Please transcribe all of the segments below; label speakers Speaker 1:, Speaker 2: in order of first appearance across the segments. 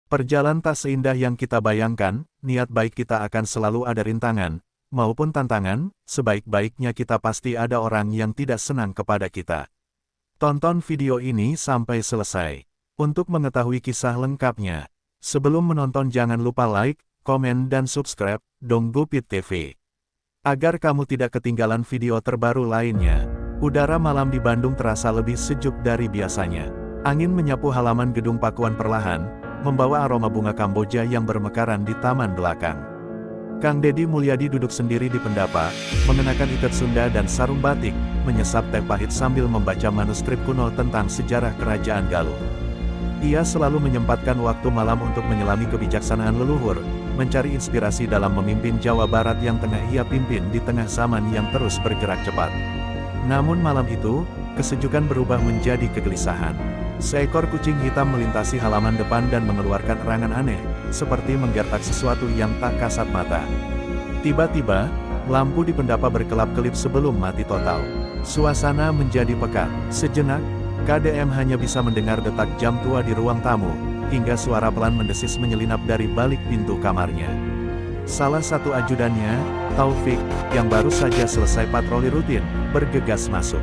Speaker 1: Perjalanan tak seindah yang kita bayangkan, niat baik kita akan selalu ada rintangan, maupun tantangan, sebaik-baiknya kita pasti ada orang yang tidak senang kepada kita. Tonton video ini sampai selesai. Untuk mengetahui kisah lengkapnya, sebelum menonton jangan lupa like, komen dan subscribe, Dong Gupit TV. Agar kamu tidak ketinggalan video terbaru lainnya. Udara malam di Bandung terasa lebih sejuk dari biasanya. Angin menyapu halaman gedung Pakuan perlahan, membawa aroma bunga Kamboja yang bermekaran di taman belakang. Kang Deddy Mulyadi duduk sendiri di pendapa, mengenakan ikat Sunda dan sarung batik, menyesap teh pahit sambil membaca manuskrip kuno tentang sejarah Kerajaan Galuh. Ia selalu menyempatkan waktu malam untuk menyelami kebijaksanaan leluhur, mencari inspirasi dalam memimpin Jawa Barat yang tengah ia pimpin di tengah zaman yang terus bergerak cepat. Namun malam itu, kesejukan berubah menjadi kegelisahan. Seekor kucing hitam melintasi halaman depan dan mengeluarkan erangan aneh, seperti menggertak sesuatu yang tak kasat mata. Tiba-tiba, lampu di pendapa berkelap-kelip sebelum mati total. Suasana menjadi pekat. Sejenak, KDM hanya bisa mendengar detak jam tua di ruang tamu, hingga suara pelan mendesis menyelinap dari balik pintu kamarnya. Salah satu ajudannya, Taufik, yang baru saja selesai patroli rutin, bergegas masuk.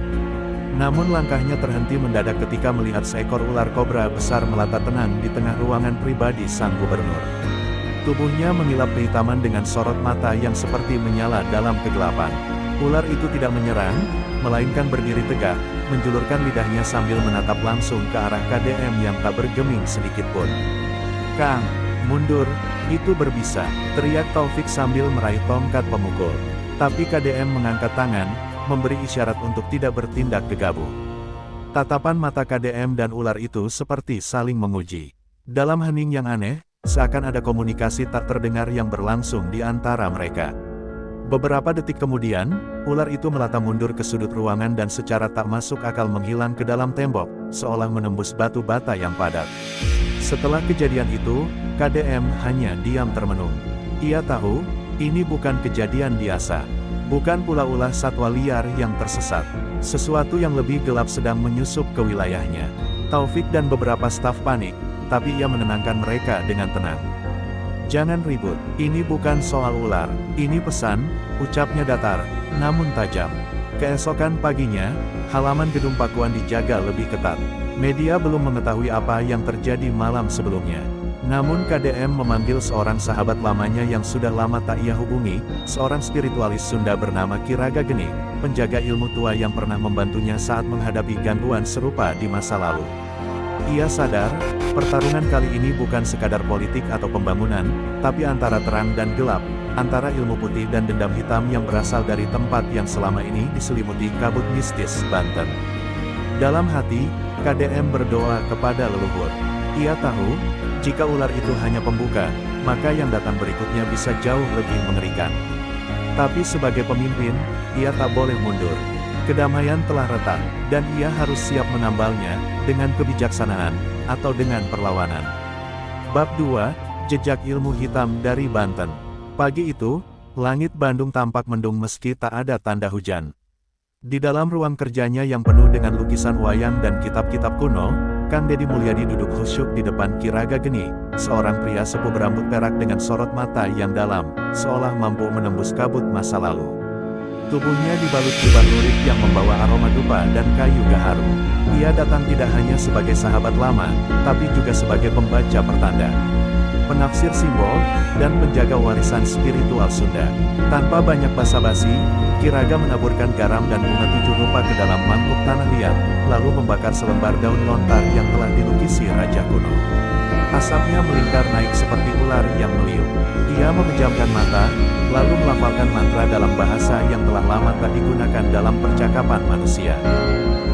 Speaker 1: Namun langkahnya terhenti mendadak ketika melihat seekor ular kobra besar melata tenang di tengah ruangan pribadi sang gubernur. Tubuhnya mengilap kehitaman dengan sorot mata yang seperti menyala dalam kegelapan. Ular itu tidak menyerang, melainkan berdiri tegak, menjulurkan lidahnya sambil menatap langsung ke arah KDM yang tak bergeming sedikitpun. "Kang, mundur, itu berbisa," teriak Taufik sambil meraih tongkat pemukul. Tapi KDM mengangkat tangan, memberi isyarat untuk tidak bertindak gegabah. Tatapan mata KDM dan ular itu seperti saling menguji. Dalam hening yang aneh, seakan ada komunikasi tak terdengar yang berlangsung di antara mereka. Beberapa detik kemudian, ular itu melata mundur ke sudut ruangan dan secara tak masuk akal menghilang ke dalam tembok, seolah menembus batu bata yang padat. Setelah kejadian itu, KDM hanya diam termenung. Ia tahu, ini bukan kejadian biasa. Bukan pula ulah satwa liar yang tersesat. Sesuatu yang lebih gelap sedang menyusup ke wilayahnya. Taufik dan beberapa staf panik, tapi ia menenangkan mereka dengan tenang. "Jangan ribut, ini bukan soal ular, ini pesan," ucapnya datar, namun tajam. Keesokan paginya, halaman gedung Pakuan dijaga lebih ketat. Media belum mengetahui apa yang terjadi malam sebelumnya. Namun KDM memanggil seorang sahabat lamanya yang sudah lama tak ia hubungi, seorang spiritualis Sunda bernama Ki Raga Geni, penjaga ilmu tua yang pernah membantunya saat menghadapi gangguan serupa di masa lalu. Ia sadar, pertarungan kali ini bukan sekadar politik atau pembangunan, tapi antara terang dan gelap, antara ilmu putih dan dendam hitam yang berasal dari tempat yang selama ini diselimuti kabut mistis Banten. Dalam hati, KDM berdoa kepada leluhur. Ia tahu, jika ular itu hanya pembuka, maka yang datang berikutnya bisa jauh lebih mengerikan. Tapi sebagai pemimpin, ia tak boleh mundur. Kedamaian telah retak, dan ia harus siap menambalnya, dengan kebijaksanaan, atau dengan perlawanan. Bab 2, Jejak Ilmu Hitam dari Banten. Pagi itu, langit Bandung tampak mendung meski tak ada tanda hujan. Di dalam ruang kerjanya yang penuh dengan lukisan wayang dan kitab-kitab kuno, Kang Deddy Mulyadi duduk khusyuk di depan Ki Raga Geni, seorang pria sepuh berambut perak dengan sorot mata yang dalam, seolah mampu menembus kabut masa lalu. Tubuhnya dibalut jubah lurik yang membawa aroma dupa dan kayu gaharu. Ia datang tidak hanya sebagai sahabat lama, tapi juga sebagai pembaca pertanda, penafsir simbol, dan penjaga warisan spiritual Sunda. Tanpa banyak basa-basi, Ki Raga menaburkan garam dan bunga 7 rupa ke dalam mangkuk tanah liat, lalu membakar selembar daun lontar yang telah dilukisi raja kuno. Asapnya melingkar naik seperti ular yang meliuk. Ia memejamkan mata, lalu melafalkan mantra dalam bahasa yang telah lama tak digunakan dalam percakapan manusia.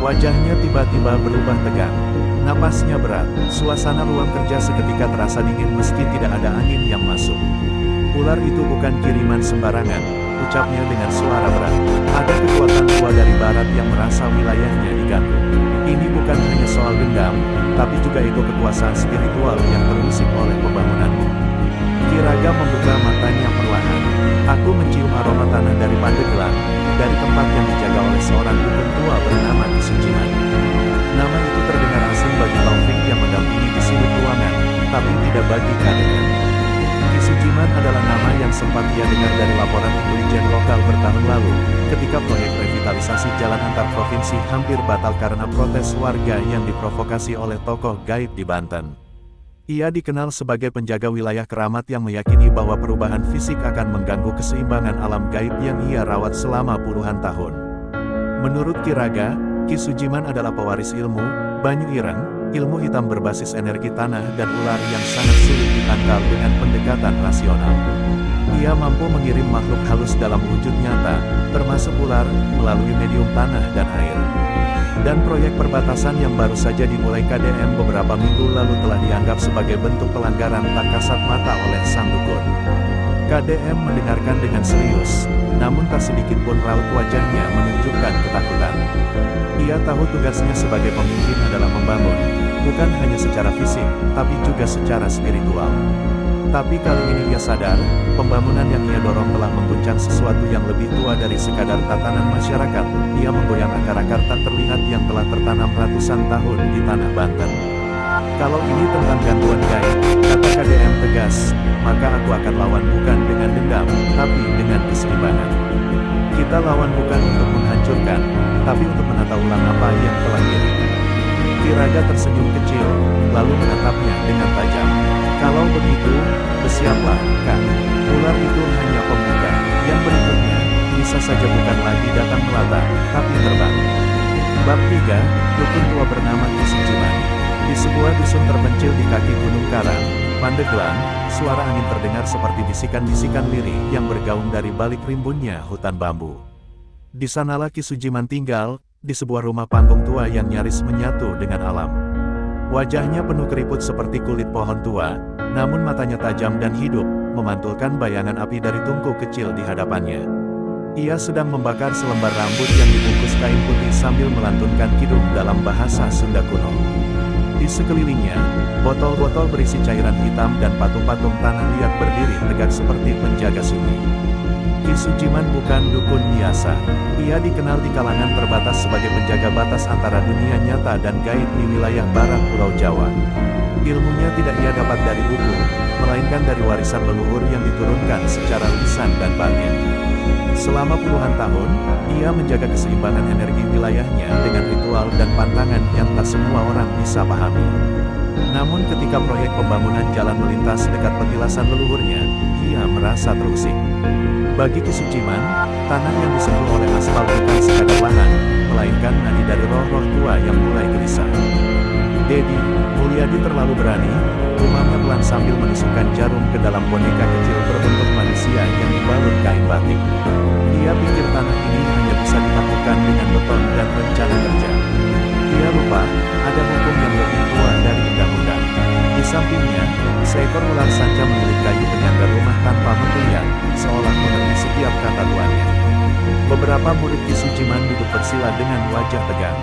Speaker 1: Wajahnya tiba-tiba berubah tegang. Napasnya berat. Suasana ruang kerja seketika terasa dingin meski tidak ada angin yang masuk. "Ular itu bukan kiriman sembarangan," ucapnya dengan suara berat. "Ada kekuatan tua dari barat yang merasa wilayahnya diganggu. Ini bukan hanya soal dendam, tapi juga ego kekuasaan spiritual yang terusik oleh pembangunanmu." Ki Raga membuka matanya perlahan. "Aku mencium aroma tanah dari Pandeglang, dari tempat yang dijaga oleh seorang dukun tua bernama Ki Suciman." Nama itu terdengar asing bagi Taufik yang mendampingi di sudut ruangan, tapi tidak bagi bagi KDM. Ki Sujiman adalah nama yang sempat ia dengar dari laporan intelijen lokal bertahun lalu, ketika proyek revitalisasi jalan antar provinsi hampir batal karena protes warga yang diprovokasi oleh tokoh gaib di Banten. Ia dikenal sebagai penjaga wilayah keramat yang meyakini bahwa perubahan fisik akan mengganggu keseimbangan alam gaib yang ia rawat selama puluhan tahun. Menurut Ki Raga, Ki Sujiman adalah pewaris ilmu, Banyu Ireng, ilmu hitam berbasis energi tanah dan ular yang sangat sulit ditangkal dengan pendekatan rasional. Ia mampu mengirim makhluk halus dalam wujud nyata, termasuk ular, melalui medium tanah dan air. Dan proyek perbatasan yang baru saja dimulai KDM beberapa minggu lalu telah dianggap sebagai bentuk pelanggaran tak kasat mata oleh sang dukun. KDM mendengarkan dengan serius, namun tak sedikit pun raut wajahnya menunjukkan ketakutan. Ia tahu tugasnya sebagai pemimpin adalah membangun, bukan hanya secara fisik, tapi juga secara spiritual. Tapi kali ini ia sadar, pembangunan yang ia dorong telah mengguncang sesuatu yang lebih tua dari sekadar tatanan masyarakat. Ia menggoyang akar-akar tak terlihat yang telah tertanam ratusan tahun di tanah Banten. Kalau ini tentang gangguan gaib, kata KDM tegas, maka aku akan lawan bukan dengan dendam, tapi dengan keseimbangan. Kita lawan bukan untuk menghancurkan, tapi untuk menata ulang apa yang telah diri. Ki Raga tersenyum kecil, lalu menatapnya dengan tajam. Kalau begitu, bersiaplah, kan? Ular itu hanya pembuka. Yang berikutnya, bisa saja bukan lagi datang melata, tapi terbang. Bab 3, dukun tua bernama Ki Sujiman. Di sebuah dusun terpencil di kaki Gunung Karang, Pandeglang, suara angin terdengar seperti bisikan-bisikan lirih yang bergaung dari balik rimbunnya hutan bambu. Di sanalah Ki Sujiman tinggal, di sebuah rumah panggung tua yang nyaris menyatu dengan alam. Wajahnya penuh keriput seperti kulit pohon tua, namun matanya tajam dan hidup, memantulkan bayangan api dari tungku kecil di hadapannya. Ia sedang membakar selembar rambut yang dibungkus kain putih sambil melantunkan kidung dalam bahasa Sunda kuno. Di sekelilingnya, botol-botol berisi cairan hitam dan patung-patung tanah liat berdiri tegak seperti penjaga sunyi. Ki Sujiman bukan dukun biasa. Ia dikenal di kalangan terbatas sebagai penjaga batas antara dunia nyata dan gaib di wilayah barat Pulau Jawa. Ilmunya tidak ia dapat dari buku, melainkan dari warisan leluhur yang diturunkan secara lisan dan batin. Selama puluhan tahun, ia menjaga keseimbangan energi wilayahnya dengan ritual dan pantangan yang tak semua orang bisa pahami. Namun ketika proyek pembangunan jalan melintas dekat petilasan leluhurnya, ia merasa terusik. Bagi Ki Sujiman, tanah yang disentuh oleh aspal bukan sekadar lahan, melainkan nadi dari roh-roh tua yang mulai gelisah. Dedi, Mulyadi terlalu berani, gumamnya pelan sambil menusukkan jarum ke dalam boneka kecil berbentuk manusia yang dibalut kain batik. Dia pikir tanah ini hanya bisa ditaklukkan dengan beton dan rencana kerja. Dia lupa, ada hukum yang lebih tua dari undang-undang. Di sampingnya, seekor ular sanca menilik kayu penyangga rumah tanpa menggeliat, seolah mengerti setiap kata tuannya. Beberapa murid Ki Sujiman duduk bersila dengan wajah tegang.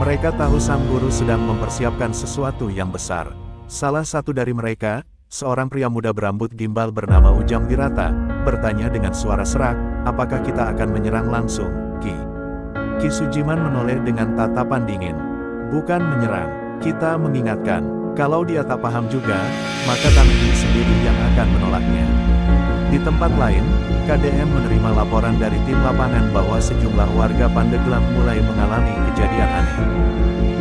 Speaker 1: Mereka tahu sang guru sedang mempersiapkan sesuatu yang besar. Salah satu dari mereka, seorang pria muda berambut gimbal bernama Ujang Wirata, bertanya dengan suara serak, apakah kita akan menyerang langsung, Ki? Ki Sujiman menoleh dengan tatapan dingin. Bukan menyerang, kita mengingatkan. Kalau dia tak paham juga, maka tanah ini sendiri yang akan menolaknya. Di tempat lain, KDM menerima laporan dari tim lapangan bahwa sejumlah warga Pandeglang mulai mengalami kejadian aneh.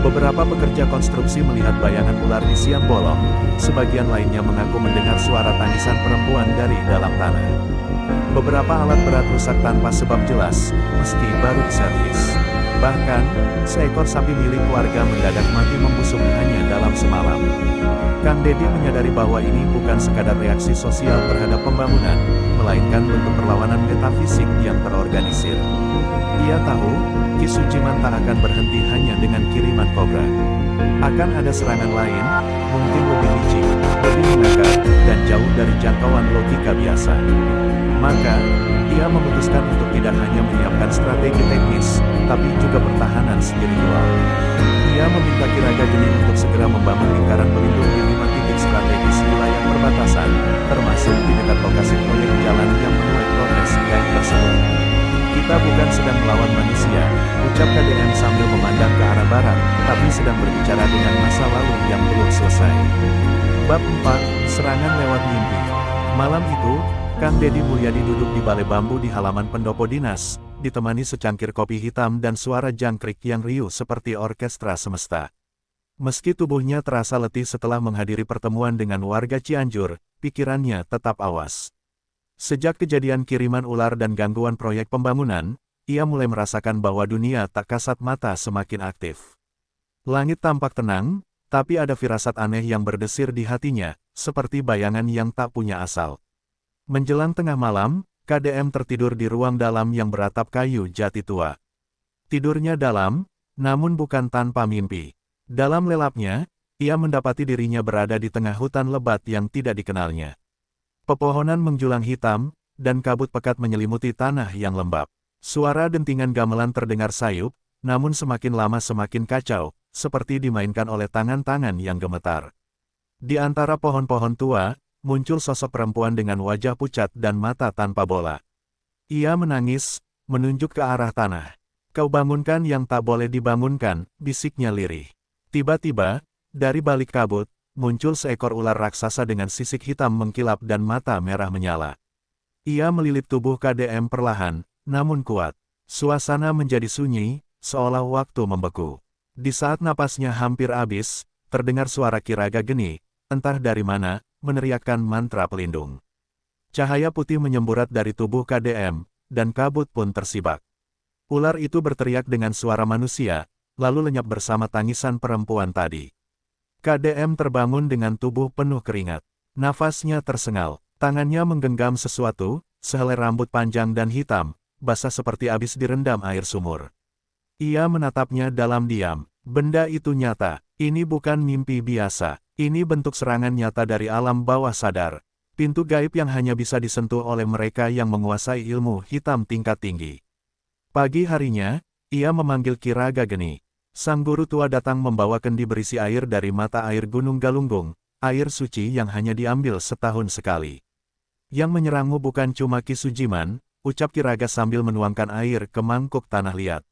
Speaker 1: Beberapa pekerja konstruksi melihat bayangan ular di siang bolong, sebagian lainnya mengaku mendengar suara tangisan perempuan dari dalam tanah. Beberapa alat berat rusak tanpa sebab jelas, meski baru diservis. Bahkan, seekor sapi milik warga mendadak mati membusuk hanya dalam semalam. Kang Dedi menyadari bahwa ini bukan sekadar reaksi sosial terhadap pembangunan, melainkan bentuk perlawanan metafisik yang terorganisir. Ia tahu, Ki Sujiman tak akan berhenti hanya dengan kiriman kobra. Akan ada serangan lain, mungkin lebih licik, lebih mengakar, dan jauh dari jangkauan logika biasa. Maka, ia memutuskan untuk tidak hanya menyiapkan strategi teknis, tapi juga pertahanan spiritual. Ia meminta Ki Raga Geni untuk segera membangun lingkaran pelindung di 5 titik strategis wilayah perbatasan, termasuk di dekat lokasi proyek jalan yang menuai protes gaib tersebut. Kita bukan sedang melawan manusia, ucap KDM sambil memandang ke arah barat, tapi sedang berbicara dengan masa lalu yang belum selesai. Bab 4, Serangan Lewat Mimpi. Malam itu, Kang Deddy Mulyadi duduk di balai bambu di halaman pendopo dinas, ditemani secangkir kopi hitam dan suara jangkrik yang riuh seperti orkestra semesta. Meski tubuhnya terasa letih setelah menghadiri pertemuan dengan warga Cianjur, pikirannya tetap awas. Sejak kejadian kiriman ular dan gangguan proyek pembangunan, ia mulai merasakan bahwa dunia tak kasat mata semakin aktif. Langit tampak tenang, tapi ada firasat aneh yang berdesir di hatinya, seperti bayangan yang tak punya asal. Menjelang tengah malam, KDM tertidur di ruang dalam yang beratap kayu jati tua. Tidurnya dalam, namun bukan tanpa mimpi. Dalam lelapnya, ia mendapati dirinya berada di tengah hutan lebat yang tidak dikenalnya. Pepohonan menjulang hitam, dan kabut pekat menyelimuti tanah yang lembab. Suara dentingan gamelan terdengar sayup, namun semakin lama semakin kacau, seperti dimainkan oleh tangan-tangan yang gemetar. Di antara pohon-pohon tua, muncul sosok perempuan dengan wajah pucat dan mata tanpa bola. Ia menangis, menunjuk ke arah tanah. "Kau bangunkan yang tak boleh dibangunkan," bisiknya lirih. Tiba-tiba, dari balik kabut, muncul seekor ular raksasa dengan sisik hitam mengkilap dan mata merah menyala. Ia melilit tubuh KDM perlahan, namun kuat. Suasana menjadi sunyi, seolah waktu membeku. Di saat napasnya hampir habis, terdengar suara Kiraga Geni, entah dari mana, meneriakkan mantra pelindung. Cahaya putih menyemburat dari tubuh KDM, dan kabut pun tersibak. Ular itu berteriak dengan suara manusia, lalu lenyap bersama tangisan perempuan tadi. KDM terbangun dengan tubuh penuh keringat. Nafasnya tersengal, tangannya menggenggam sesuatu, sehelai rambut panjang dan hitam, basah seperti habis direndam air sumur. Ia menatapnya dalam diam. Benda itu nyata, ini bukan mimpi biasa, ini bentuk serangan nyata dari alam bawah sadar. Pintu gaib yang hanya bisa disentuh oleh mereka yang menguasai ilmu hitam tingkat tinggi. Pagi harinya, ia memanggil Kiraga Geni. Sang guru tua datang membawa kendi berisi air dari mata air Gunung Galunggung, air suci yang hanya diambil setahun sekali. "Yang menyerangmu bukan cuma Ki Sujiman," ucap Kiraga sambil menuangkan air ke mangkuk tanah liat.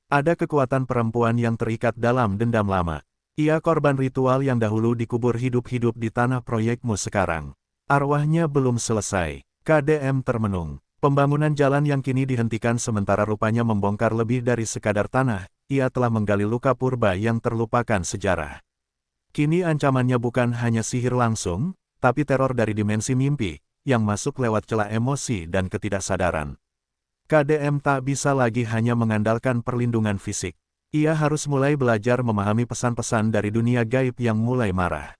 Speaker 1: "Ada kekuatan perempuan yang terikat dalam dendam lama. Ia korban ritual yang dahulu dikubur hidup-hidup di tanah proyekmu sekarang. Arwahnya belum selesai." KDM termenung. Pembangunan jalan yang kini dihentikan sementara rupanya membongkar lebih dari sekadar tanah. Ia telah menggali luka purba yang terlupakan sejarah. Kini ancamannya bukan hanya sihir langsung, tapi teror dari dimensi mimpi, yang masuk lewat celah emosi dan ketidaksadaran. KDM tak bisa lagi hanya mengandalkan perlindungan fisik. Ia harus mulai belajar memahami pesan-pesan dari dunia gaib yang mulai marah.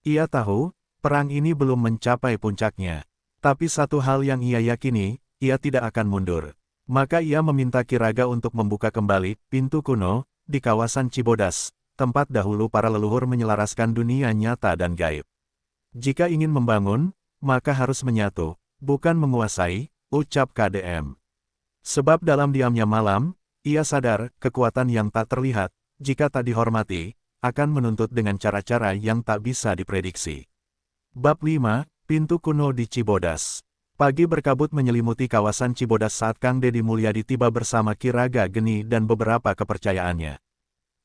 Speaker 1: Ia tahu, perang ini belum mencapai puncaknya. Tapi satu hal yang ia yakini, ia tidak akan mundur. Maka ia meminta Kiraga untuk membuka kembali pintu kuno di kawasan Cibodas, tempat dahulu para leluhur menyelaraskan dunia nyata dan gaib. "Jika ingin membangun, maka harus menyatu, bukan menguasai," ucap KDM. Sebab dalam diamnya malam, ia sadar kekuatan yang tak terlihat, jika tak dihormati, akan menuntut dengan cara-cara yang tak bisa diprediksi. Bab 5, Pintu Kuno di Cibodas. Pagi berkabut menyelimuti kawasan Cibodas saat Kang Deddy Mulyadi tiba bersama Kiraga Geni dan beberapa kepercayaannya.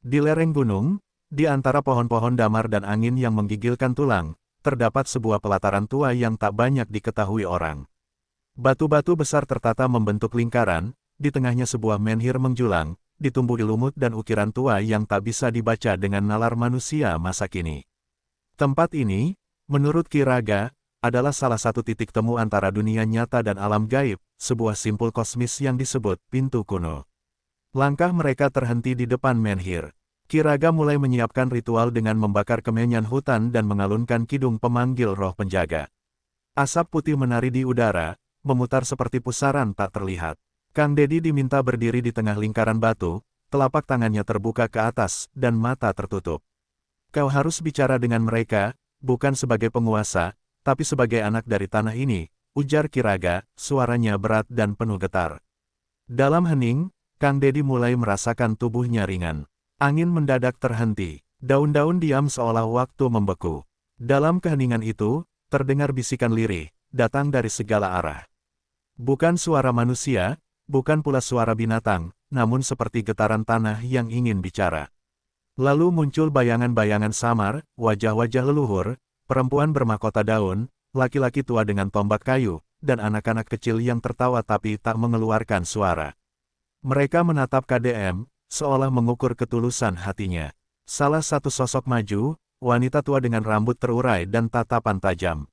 Speaker 1: Di lereng gunung, di antara pohon-pohon damar dan angin yang menggigilkan tulang, terdapat sebuah pelataran tua yang tak banyak diketahui orang. Batu-batu besar tertata membentuk lingkaran, di tengahnya sebuah menhir menjulang, ditumbuhi lumut dan ukiran tua yang tak bisa dibaca dengan nalar manusia masa kini. Tempat ini, menurut Kiraga, adalah salah satu titik temu antara dunia nyata dan alam gaib, sebuah simpul kosmis yang disebut Pintu Kuno. Langkah mereka terhenti di depan menhir. Kiraga mulai menyiapkan ritual dengan membakar kemenyan hutan dan mengalunkan kidung pemanggil roh penjaga. Asap putih menari di udara, memutar seperti pusaran tak terlihat. Kang Deddy diminta berdiri di tengah lingkaran batu, telapak tangannya terbuka ke atas, dan mata tertutup. "Kau harus bicara dengan mereka, bukan sebagai penguasa, tapi sebagai anak dari tanah ini," ujar Kiraga, suaranya berat dan penuh getar. Dalam hening, Kang Deddy mulai merasakan tubuhnya ringan. Angin mendadak terhenti, daun-daun diam seolah waktu membeku. Dalam keheningan itu, terdengar bisikan lirih, datang dari segala arah. Bukan suara manusia, bukan pula suara binatang, namun seperti getaran tanah yang ingin bicara. Lalu muncul bayangan-bayangan samar, wajah-wajah leluhur, perempuan bermahkota daun, laki-laki tua dengan tombak kayu, dan anak-anak kecil yang tertawa tapi tak mengeluarkan suara. Mereka menatap KDM, seolah mengukur ketulusan hatinya. Salah satu sosok maju, wanita tua dengan rambut terurai dan tatapan tajam.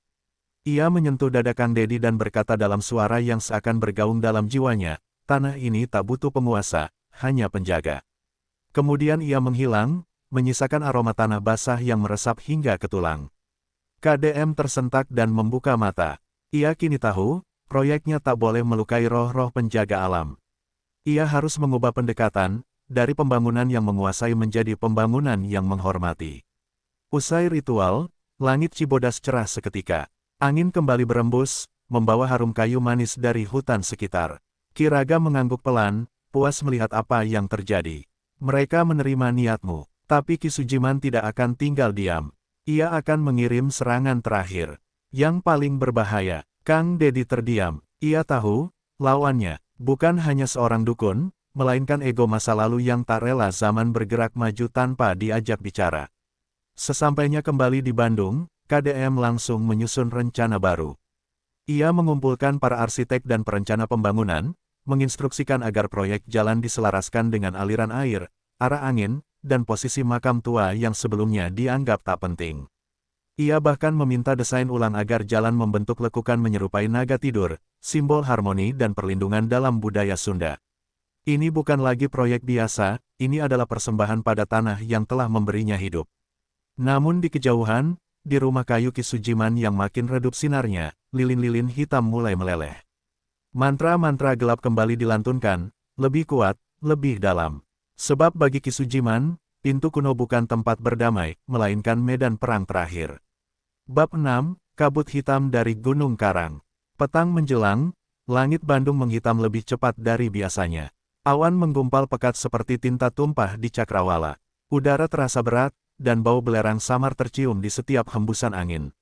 Speaker 1: Ia menyentuh dada Kang Dedi dan berkata dalam suara yang seakan bergaung dalam jiwanya, tanah ini tak butuh penguasa, hanya penjaga. Kemudian ia menghilang, menyisakan aroma tanah basah yang meresap hingga ke tulang. KDM tersentak dan membuka mata. Ia kini tahu, proyeknya tak boleh melukai roh-roh penjaga alam. Ia harus mengubah pendekatan, dari pembangunan yang menguasai menjadi pembangunan yang menghormati. Usai ritual, langit Cibodas cerah seketika. Angin kembali berembus, membawa harum kayu manis dari hutan sekitar. Ki Raga mengangguk pelan, puas melihat apa yang terjadi. Mereka menerima niatmu, tapi Ki Sujiman tidak akan tinggal diam. Ia akan mengirim serangan terakhir. Yang paling berbahaya. Kang Dedi terdiam. Ia tahu, lawannya, bukan hanya seorang dukun, melainkan ego masa lalu yang tak rela zaman bergerak maju tanpa diajak bicara. Sesampainya kembali di Bandung, KDM langsung menyusun rencana baru. Ia mengumpulkan para arsitek dan perencana pembangunan, menginstruksikan agar proyek jalan diselaraskan dengan aliran air, arah angin, dan posisi makam tua yang sebelumnya dianggap tak penting. Ia bahkan meminta desain ulang agar jalan membentuk lekukan menyerupai naga tidur, simbol harmoni dan perlindungan dalam budaya Sunda. Ini bukan lagi proyek biasa, ini adalah persembahan pada tanah yang telah memberinya hidup. Namun di kejauhan, di rumah kayu Ki Sujiman yang makin redup sinarnya, lilin-lilin hitam mulai meleleh. Mantra-mantra gelap kembali dilantunkan, lebih kuat, lebih dalam. Sebab bagi Ki Sujiman, pintu kuno bukan tempat berdamai, melainkan medan perang terakhir. Bab 6, Kabut Hitam dari Gunung Karang. Petang menjelang, langit Bandung menghitam lebih cepat dari biasanya. Awan menggumpal pekat seperti tinta tumpah di cakrawala. Udara terasa berat, dan bau belerang samar tercium di setiap hembusan angin.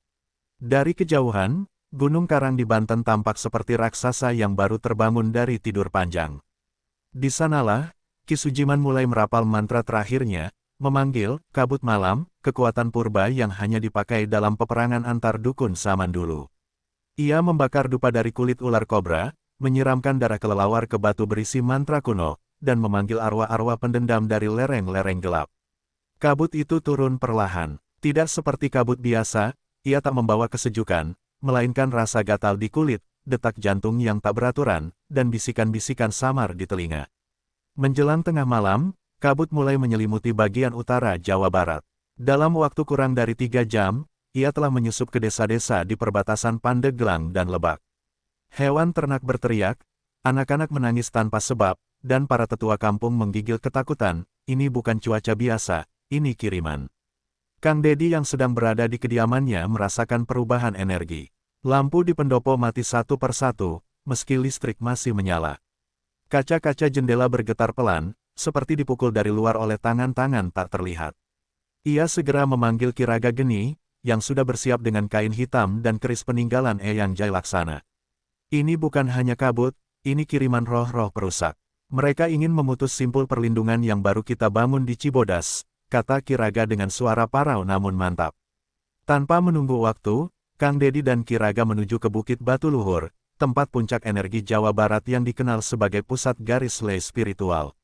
Speaker 1: Dari kejauhan, Gunung Karang di Banten tampak seperti raksasa yang baru terbangun dari tidur panjang. Di sanalah, Ki Sujiman mulai merapal mantra terakhirnya, memanggil kabut malam, kekuatan purba yang hanya dipakai dalam peperangan antar dukun zaman dulu. Ia membakar dupa dari kulit ular kobra, menyiramkan darah kelelawar ke batu berisi mantra kuno, dan memanggil arwah-arwah pendendam dari lereng-lereng gelap. Kabut itu turun perlahan. Tidak seperti kabut biasa, ia tak membawa kesejukan, melainkan rasa gatal di kulit, detak jantung yang tak beraturan, dan bisikan-bisikan samar di telinga. Menjelang tengah malam, kabut mulai menyelimuti bagian utara Jawa Barat. Dalam waktu kurang dari 3 jam, ia telah menyusup ke desa-desa di perbatasan Pandeglang dan Lebak. Hewan ternak berteriak, anak-anak menangis tanpa sebab, dan para tetua kampung menggigil ketakutan. Ini bukan cuaca biasa. Ini kiriman. Kang Dedi yang sedang berada di kediamannya merasakan perubahan energi. Lampu di pendopo mati satu persatu, meski listrik masih menyala. Kaca-kaca jendela bergetar pelan, seperti dipukul dari luar oleh tangan-tangan tak terlihat. Ia segera memanggil Ki Raga Geni, yang sudah bersiap dengan kain hitam dan keris peninggalan Eyang Jailaksana. Ini bukan hanya kabut, ini kiriman roh-roh perusak. Mereka ingin memutus simpul perlindungan yang baru kita bangun di Cibodas, kata Ki Raga dengan suara parau namun mantap. Tanpa menunggu waktu, Kang Dedi dan Ki Raga menuju ke Bukit Batu Luhur, tempat puncak energi Jawa Barat yang dikenal sebagai pusat garis lei spiritual.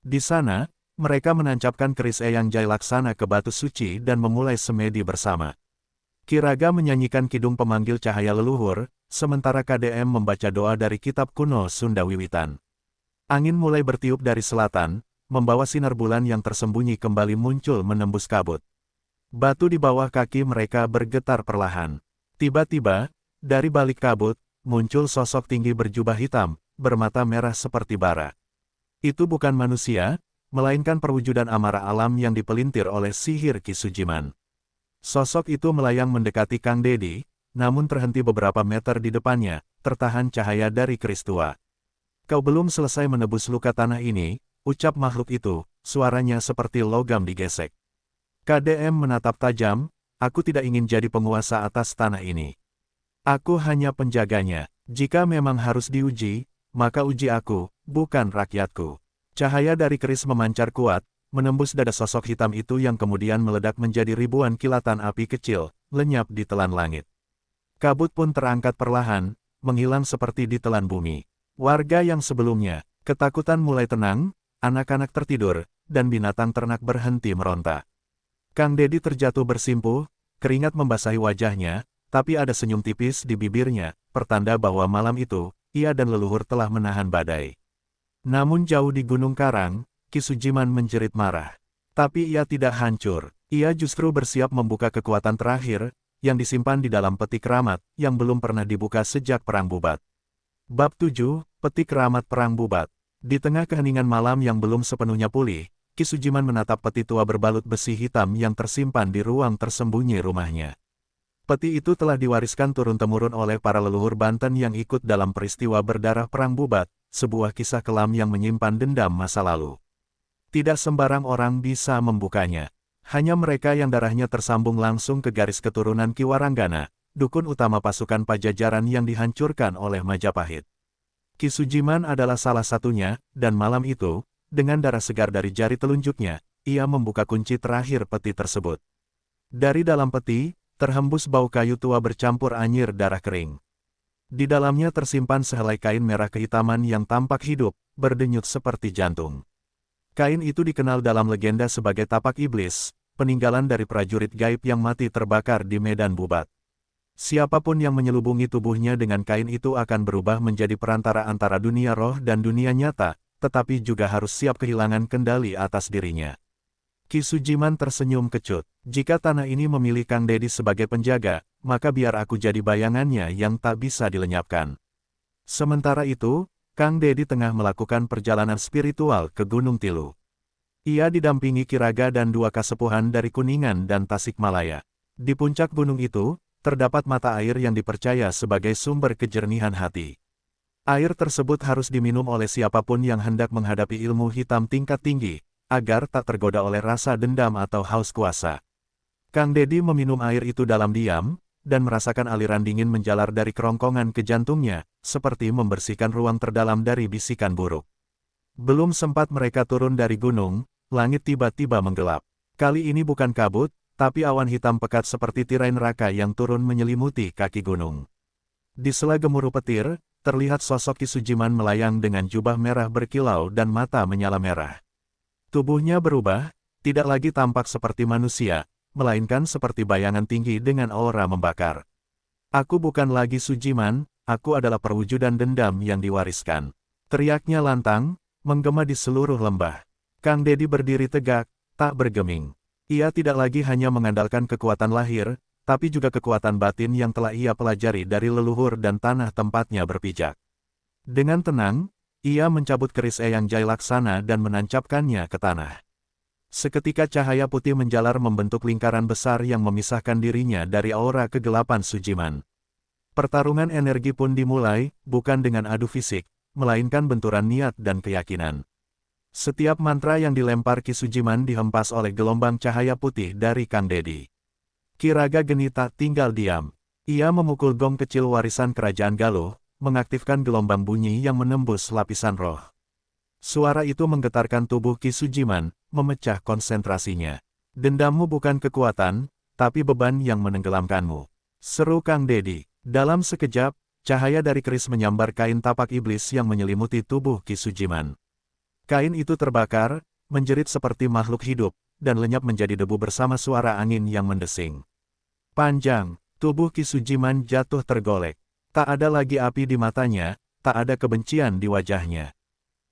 Speaker 1: Di sana, mereka menancapkan keris Eyang Jailaksana ke batu suci dan memulai semedi bersama. Ki Raga menyanyikan kidung pemanggil cahaya leluhur, sementara KDM membaca doa dari kitab kuno Sunda Wiwitan. Angin mulai bertiup dari selatan, membawa sinar bulan yang tersembunyi kembali muncul menembus kabut. Batu di bawah kaki mereka bergetar perlahan. Tiba-tiba, dari balik kabut, muncul sosok tinggi berjubah hitam, bermata merah seperti bara. Itu bukan manusia, melainkan perwujudan amarah alam yang dipelintir oleh sihir Ki Sujiman. Sosok itu melayang mendekati Kang Dedi, namun terhenti beberapa meter di depannya, tertahan cahaya dari keris tua. Kau belum selesai menebus luka tanah ini, ucap makhluk itu, suaranya seperti logam digesek. KDM menatap tajam, aku tidak ingin jadi penguasa atas tanah ini. Aku hanya penjaganya. Jika memang harus diuji, maka uji aku, bukan rakyatku. Cahaya dari keris memancar kuat, menembus dada sosok hitam itu yang kemudian meledak menjadi ribuan kilatan api kecil, lenyap di telan langit. Kabut pun terangkat perlahan, menghilang seperti ditelan bumi. Warga yang sebelumnya ketakutan mulai tenang, anak-anak tertidur, dan binatang ternak berhenti meronta. Kang Dedi terjatuh bersimpuh, keringat membasahi wajahnya, tapi ada senyum tipis di bibirnya, pertanda bahwa malam itu, ia dan leluhur telah menahan badai. Namun jauh di Gunung Karang, Ki Sujiman menjerit marah. Tapi ia tidak hancur, ia justru bersiap membuka kekuatan terakhir, yang disimpan di dalam peti keramat, yang belum pernah dibuka sejak Perang Bubat. Bab 7, Peti Keramat Perang Bubat. Di tengah keheningan malam yang belum sepenuhnya pulih, Ki Sujiman menatap peti tua berbalut besi hitam yang tersimpan di ruang tersembunyi rumahnya. Peti itu telah diwariskan turun-temurun oleh para leluhur Banten yang ikut dalam peristiwa berdarah Perang Bubat, sebuah kisah kelam yang menyimpan dendam masa lalu. Tidak sembarang orang bisa membukanya. Hanya mereka yang darahnya tersambung langsung ke garis keturunan Ki Waranggana, dukun utama pasukan Pajajaran yang dihancurkan oleh Majapahit. Ki Sujiman adalah salah satunya, dan malam itu, dengan darah segar dari jari telunjuknya, ia membuka kunci terakhir peti tersebut. Dari dalam peti, terhembus bau kayu tua bercampur anyir darah kering. Di dalamnya tersimpan sehelai kain merah kehitaman yang tampak hidup, berdenyut seperti jantung. Kain itu dikenal dalam legenda sebagai tapak iblis, peninggalan dari prajurit gaib yang mati terbakar di medan Bubat. Siapapun yang menyelubungi tubuhnya dengan kain itu akan berubah menjadi perantara antara dunia roh dan dunia nyata, tetapi juga harus siap kehilangan kendali atas dirinya. Ki Sujiman tersenyum kecut. Jika tanah ini memilih Kang Dedi sebagai penjaga, maka biar aku jadi bayangannya yang tak bisa dilenyapkan. Sementara itu, Kang Dedi tengah melakukan perjalanan spiritual ke Gunung Tilu. Ia didampingi Ki Raga dan dua kasepuhan dari Kuningan dan Tasikmalaya. Di puncak gunung itu, terdapat mata air yang dipercaya sebagai sumber kejernihan hati. Air tersebut harus diminum oleh siapapun yang hendak menghadapi ilmu hitam tingkat tinggi, agar tak tergoda oleh rasa dendam atau haus kuasa. Kang Dedi meminum air itu dalam diam, dan merasakan aliran dingin menjalar dari kerongkongan ke jantungnya, seperti membersihkan ruang terdalam dari bisikan buruk. Belum sempat mereka turun dari gunung, langit tiba-tiba menggelap. Kali ini bukan kabut, tapi awan hitam pekat seperti tirai neraka yang turun menyelimuti kaki gunung. Di sela gemuruh petir, terlihat sosok Ki Sujiman melayang dengan jubah merah berkilau dan mata menyala merah. Tubuhnya berubah, tidak lagi tampak seperti manusia, melainkan seperti bayangan tinggi dengan aura membakar. Aku bukan lagi Sujiman, aku adalah perwujudan dendam yang diwariskan. Teriaknya lantang, menggema di seluruh lembah. Kang Dedi berdiri tegak, tak bergeming. Ia tidak lagi hanya mengandalkan kekuatan lahir, tapi juga kekuatan batin yang telah ia pelajari dari leluhur dan tanah tempatnya berpijak. Dengan tenang, ia mencabut keris Eyang Jai Laksana dan menancapkannya ke tanah. Seketika cahaya putih menjalar membentuk lingkaran besar yang memisahkan dirinya dari aura kegelapan Sujiman. Pertarungan energi pun dimulai, bukan dengan adu fisik, melainkan benturan niat dan keyakinan. Setiap mantra yang dilempar Ki Sujiman dihempas oleh gelombang cahaya putih dari Kang Dedi. Ki Raga Geni tak tinggal diam. Ia memukul gong kecil warisan kerajaan Galuh, mengaktifkan gelombang bunyi yang menembus lapisan roh. Suara itu menggetarkan tubuh Ki Sujiman, memecah konsentrasinya. Dendammu bukan kekuatan, tapi beban yang menenggelamkanmu. Seru Kang Dedi. Dalam sekejap, cahaya dari keris menyambar kain tapak iblis yang menyelimuti tubuh Ki Sujiman. Kain itu terbakar, menjerit seperti makhluk hidup, dan lenyap menjadi debu bersama suara angin yang mendesing. Panjang, tubuh Ki Sujiman jatuh tergolek. Tak ada lagi api di matanya, tak ada kebencian di wajahnya.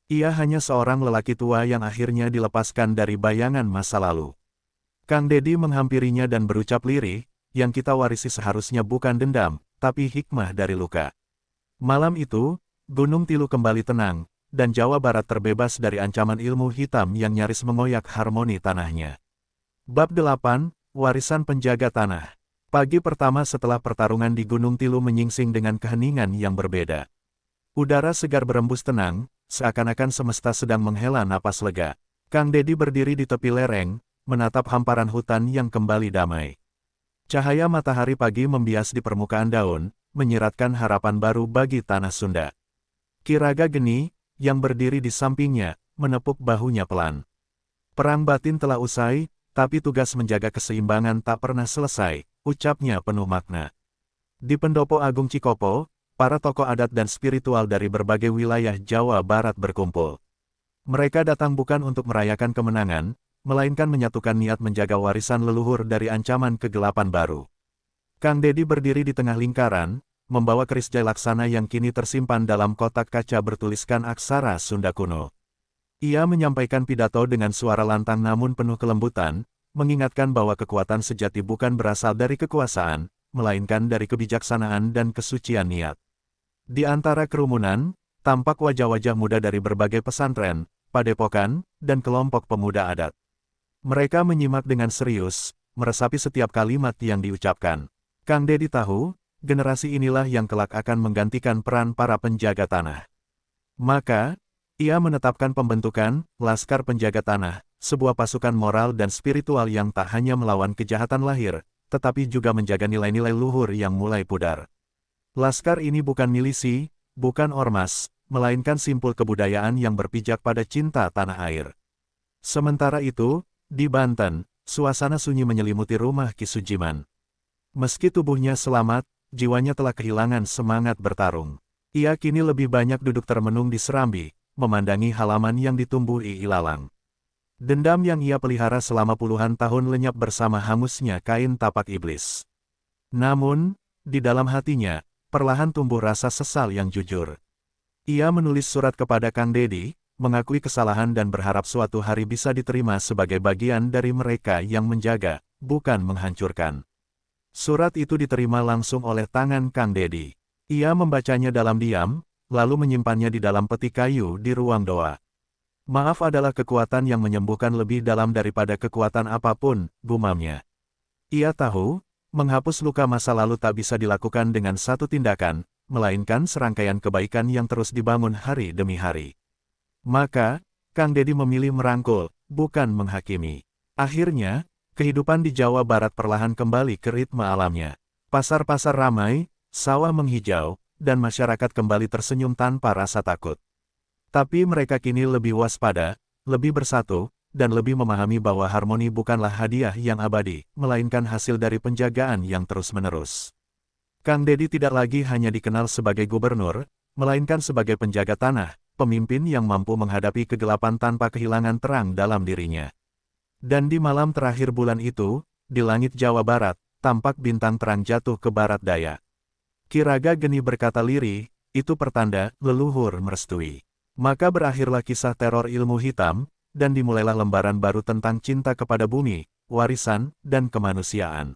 Speaker 1: Ia hanya seorang lelaki tua yang akhirnya dilepaskan dari bayangan masa lalu. Kang Dedi menghampirinya dan berucap lirih, yang kita warisi seharusnya bukan dendam, tapi hikmah dari luka. Malam itu, Gunung Tilu kembali tenang, dan Jawa Barat terbebas dari ancaman ilmu hitam yang nyaris mengoyak harmoni tanahnya. Bab 8, Warisan Penjaga Tanah. Pagi pertama setelah pertarungan di Gunung Tilu menyingsing dengan keheningan yang berbeda. Udara segar berembus tenang, seakan-akan semesta sedang menghela napas lega. Kang Dedi berdiri di tepi lereng, menatap hamparan hutan yang kembali damai. Cahaya matahari pagi membias di permukaan daun, menyiratkan harapan baru bagi tanah Sunda. Ki Raga Geni, yang berdiri di sampingnya, menepuk bahunya pelan. Perang batin telah usai, tapi tugas menjaga keseimbangan tak pernah selesai, ucapnya penuh makna. Di Pendopo Agung Cikopo, para tokoh adat dan spiritual dari berbagai wilayah Jawa Barat berkumpul. Mereka datang bukan untuk merayakan kemenangan, melainkan menyatukan niat menjaga warisan leluhur dari ancaman kegelapan baru. Kang Dedi berdiri di tengah lingkaran, membawa keris Jai Laksana yang kini tersimpan dalam kotak kaca bertuliskan aksara Sunda kuno. Ia menyampaikan pidato dengan suara lantang namun penuh kelembutan, mengingatkan bahwa kekuatan sejati bukan berasal dari kekuasaan, melainkan dari kebijaksanaan dan kesucian niat. Di antara kerumunan, tampak wajah-wajah muda dari berbagai pesantren, padepokan, dan kelompok pemuda adat. Mereka menyimak dengan serius, meresapi setiap kalimat yang diucapkan. Kang Dedi tahu, generasi inilah yang kelak akan menggantikan peran para penjaga tanah. Maka, ia menetapkan pembentukan Laskar Penjaga Tanah, sebuah pasukan moral dan spiritual yang tak hanya melawan kejahatan lahir, tetapi juga menjaga nilai-nilai luhur yang mulai pudar. Laskar ini bukan milisi, bukan ormas, melainkan simpul kebudayaan yang berpijak pada cinta tanah air. Sementara itu, di Banten, suasana sunyi menyelimuti rumah Ki Sujiman. Meski tubuhnya selamat, jiwanya telah kehilangan semangat bertarung. Ia kini lebih banyak duduk termenung di serambi, memandangi halaman yang ditumbuhi ilalang. Dendam yang ia pelihara selama puluhan tahun lenyap bersama hangusnya kain tapak iblis. Namun, di dalam hatinya, perlahan tumbuh rasa sesal yang jujur. Ia menulis surat kepada Kang Dedi, mengakui kesalahan dan berharap suatu hari bisa diterima sebagai bagian dari mereka yang menjaga, bukan menghancurkan. Surat itu diterima langsung oleh tangan Kang Dedi. Ia membacanya dalam diam, lalu menyimpannya di dalam peti kayu di ruang doa. Maaf adalah kekuatan yang menyembuhkan lebih dalam daripada kekuatan apapun, gumamnya. Ia tahu, menghapus luka masa lalu tak bisa dilakukan dengan satu tindakan, melainkan serangkaian kebaikan yang terus dibangun hari demi hari. Maka, Kang Dedi memilih merangkul, bukan menghakimi. Akhirnya, kehidupan di Jawa Barat perlahan kembali ke ritme alamnya. Pasar-pasar ramai, sawah menghijau, dan masyarakat kembali tersenyum tanpa rasa takut. Tapi mereka kini lebih waspada, lebih bersatu, dan lebih memahami bahwa harmoni bukanlah hadiah yang abadi, melainkan hasil dari penjagaan yang terus-menerus. Kang Dedi tidak lagi hanya dikenal sebagai gubernur, melainkan sebagai penjaga tanah, pemimpin yang mampu menghadapi kegelapan tanpa kehilangan terang dalam dirinya. Dan di malam terakhir bulan itu, di langit Jawa Barat, tampak bintang terang jatuh ke barat daya. Ki Raga Geni berkata lirih, itu pertanda leluhur merestui. Maka berakhirlah kisah teror ilmu hitam, dan dimulailah lembaran baru tentang cinta kepada bumi, warisan, dan kemanusiaan.